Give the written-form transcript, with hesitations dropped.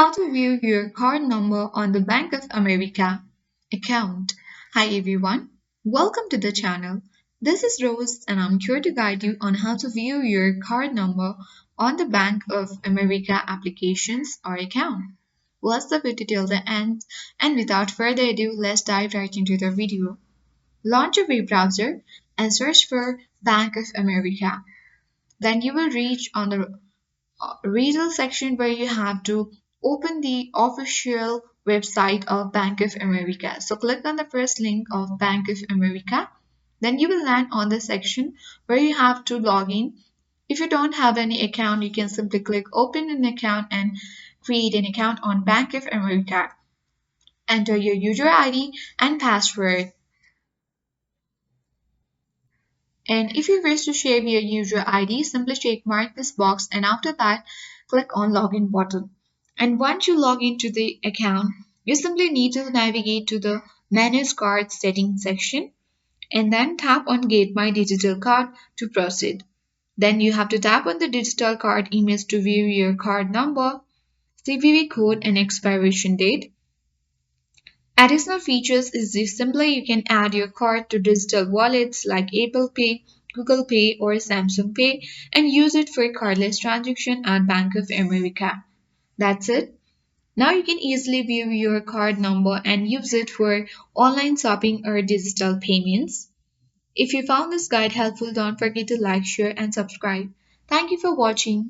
How to view your card number on the Bank of America account. Hi everyone, welcome to the channel. This is Rose and I'm here to guide you on how to view your card number on the Bank of America applications or account. Watch the video till the end and without further ado, let's dive right into the video. Launch a web browser and search for Bank of America. Then you will reach on the regional section where you have to open the official website of Bank of America. So click on the first link of Bank of America. Then you will land on the section where you have to log in. If you don't have any account, you can simply click open an account and create an account on Bank of America. Enter your user ID and password. And if you wish to share your user ID, simply check mark this box and after that, click on login button. And once you log into the account, you simply need to navigate to the Manage Card Settings section and then tap on Get My Digital Card to proceed. Then you have to tap on the digital card image to view your card number, CVV code and expiration date. Additional features is this simply you can add your card to digital wallets like Apple Pay, Google Pay or Samsung Pay and use it for cardless transaction at Bank of America. That's it. Now you can easily view your card number and use it for online shopping or digital payments. If you found this guide helpful, don't forget to like, share and subscribe. Thank you for watching.